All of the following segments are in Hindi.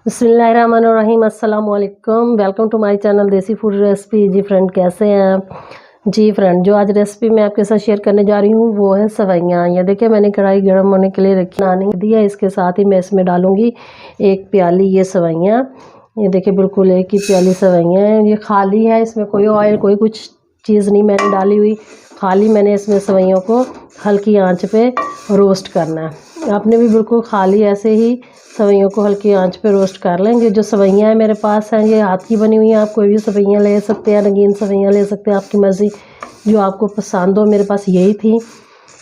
बिस्मिल्लाहिर्रहमानिर्रहीम, अस्सलाम वालेकुम। वेलकम टू माय चैनल देसी फूड रेसिपी। जी फ्रेंड, कैसे हैं आप? जी फ्रेंड, जो आज रेसिपी मैं आपके साथ शेयर करने जा रही हूँ वो है सवैयाँ। ये देखिए, मैंने कढ़ाई गर्म होने के लिए रखी आनी दी है। इसके साथ ही मैं इसमें डालूंगी 1 प्याली ये सवैयाँ। ये देखिए, बिल्कुल 1 ही प्याली सवैयाँ हैं। ये खाली है, इसमें कोई ऑयल कोई कुछ चीज़ नहीं मैंने डाली हुई। खाली मैंने इसमें सवैयों को हल्की आंच पे रोस्ट करना है। आपने भी बिल्कुल खाली ऐसे ही सवैयों को हल्की आंच पे रोस्ट कर लेंगे। जो सवैयाँ हैं मेरे पास हैं, ये हाथ की बनी हुई हैं। आप कोई भी सवैयाँ ले सकते हैं, रंगीन सवैयाँ ले सकते हैं, आपकी मर्ज़ी जो आपको पसंद हो। मेरे पास यही थी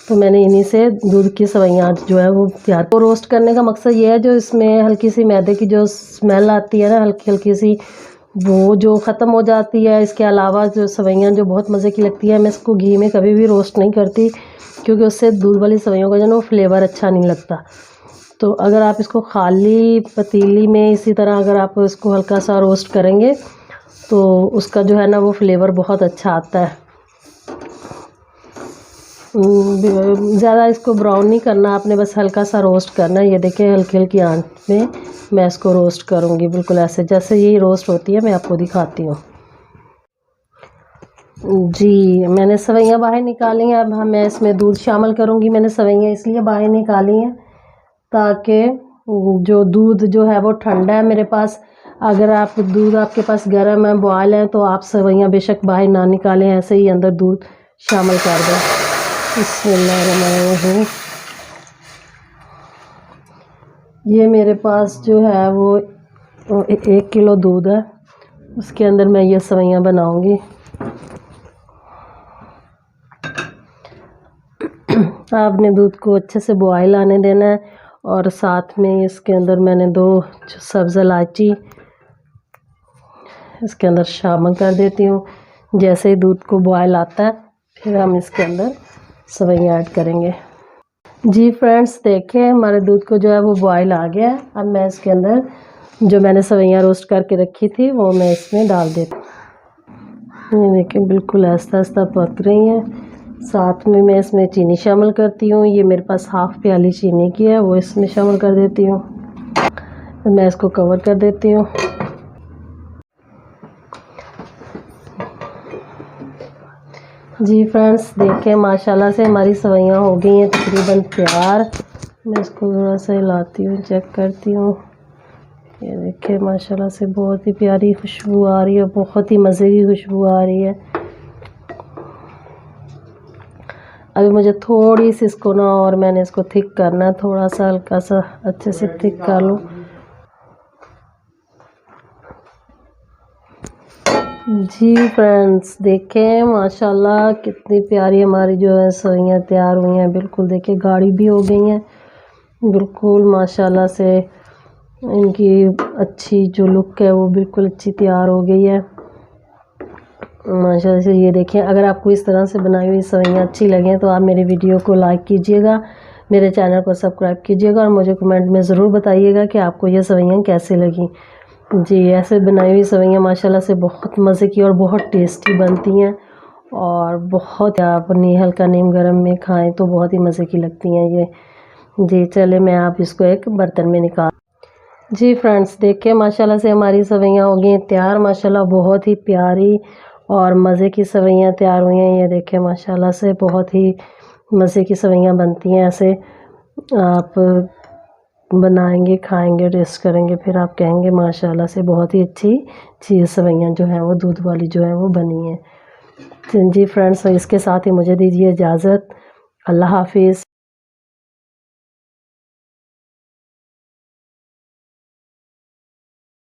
तो मैंने इन्हीं से दूध की सवैयाँ जो है वो तैयार। तो रोस्ट करने का मकसद ये है, जो इसमें हल्की सी मैदे की जो स्मेल आती है ना, हल्की हल्की सी, वो जो ख़त्म हो जाती है। इसके अलावा जो सवैयाँ जो बहुत मज़े की लगती है, मैं इसको घी में कभी भी रोस्ट नहीं करती, क्योंकि उससे दूध वाली सवैयों का जो है वो फ्लेवर अच्छा नहीं लगता। तो अगर आप इसको खाली पतीली में इसी तरह अगर आप इसको हल्का सा रोस्ट करेंगे तो उसका जो है ना वो फ्लेवर बहुत अच्छा आता है। ज़्यादा इसको ब्राउन नहीं करना आपने, बस हल्का सा रोस्ट करना है। ये देखिए, हल्की हल्की आंच में मैं इसको रोस्ट करूँगी, बिल्कुल ऐसे जैसे ये रोस्ट होती है मैं आपको दिखाती हूँ। जी, मैंने सवैयाँ बाहर निकाली हैं। अब मैं इसमें दूध शामिल करूँगी। मैंने सवैयाँ इसलिए बाहर निकाली हैं ताकि जो दूध जो है वो ठंडा है मेरे पास। अगर आप दूध आपके पास गर्म है, बॉयल है, तो आप सवैयाँ बेशक बाहर ना निकालें, ऐसे ही अंदर दूध शामिल कर दें। बिस्मिल्लाहिर्रहमानिर्रहीम। ये मेरे पास जो है वो 1 किलो दूध है, उसके अंदर मैं ये सवैयाँ बनाऊंगी। आपने दूध को अच्छे से बॉयल आने देना है और साथ में इसके अंदर मैंने 2 सब्ज़ इलायची इसके अंदर शामिल कर देती हूँ। जैसे ही दूध को बॉयल आता है फिर हम इसके अंदर सवैयाँ ऐड करेंगे। जी फ्रेंड्स, देखें हमारे दूध को जो है वो बॉयल आ गया है। अब मैं इसके अंदर जो मैंने सवैयाँ रोस्ट करके रखी थी वो मैं इसमें डाल देती हूँ। ये देखें, बिल्कुल आहिस्ता आहिस्ता पक रही हैं। साथ में मैं इसमें चीनी शामिल करती हूँ। ये मेरे पास हाफ़ प्याली चीनी की है, वो इसमें शामिल कर देती हूँ। तो मैं इसको कवर कर देती हूँ। जी फ्रेंड्स, देखें माशाल्लाह से हमारी सवैयाँ हो गई हैं तकरीबन तैयार। मैं इसको थोड़ा सा हिलाती हूँ, चेक करती हूँ। ये देखें माशाल्लाह से बहुत ही प्यारी खुशबू आ रही है, बहुत ही मज़े की खुशबू आ रही है। अभी मुझे थोड़ी सी इसको ना, और मैंने इसको थिक करना है, थोड़ा सा हल्का सा अच्छे से थिक कर लूँ। जी फ्रेंड्स, देखें माशाल्लाह कितनी प्यारी हमारी जो है सवैयाँ तैयार हुई हैं। बिल्कुल देखिए, गाढ़ी भी हो गई हैं, बिल्कुल माशाल्लाह से इनकी अच्छी जो लुक है वो बिल्कुल अच्छी तैयार हो गई है माशाल्लाह से। ये देखें, अगर आपको इस तरह से बनाई हुई सवैयाँ अच्छी लगें तो आप मेरे वीडियो को लाइक कीजिएगा, मेरे चैनल को सब्सक्राइब कीजिएगा और मुझे कमेंट में ज़रूर बताइएगा कि आपको ये सवैयाँ कैसी लगी। जी, ऐसे बनाई हुई सवैयाँ माशाल्लाह से बहुत मज़े की और बहुत टेस्टी बनती हैं और बहुत, आप हल्का नीम गर्म में खाएं तो बहुत ही मज़े की लगती हैं ये। जी चले, मैं आप इसको एक बर्तन में निकाल। जी फ्रेंड्स, देखिए माशाल्लाह से हमारी सवैयाँ हो गई हैं तैयार। माशाल्लाह बहुत ही प्यारी और मज़े की सवैयाँ तैयार हुई हैं। ये देखिए माशाल्लाह से बहुत ही मज़े की सवैयाँ बनती हैं। ऐसे आप बनाएंगे, खाएंगे, टेस्ट करेंगे, फिर आप कहेंगे माशाल्लाह से बहुत ही अच्छी चीज़ सवैयाँ जो हैं वो दूध वाली जो है वो बनी है। जी फ्रेंड्स, इसके साथ ही मुझे दीजिए इजाज़त। अल्लाह हाफिज़।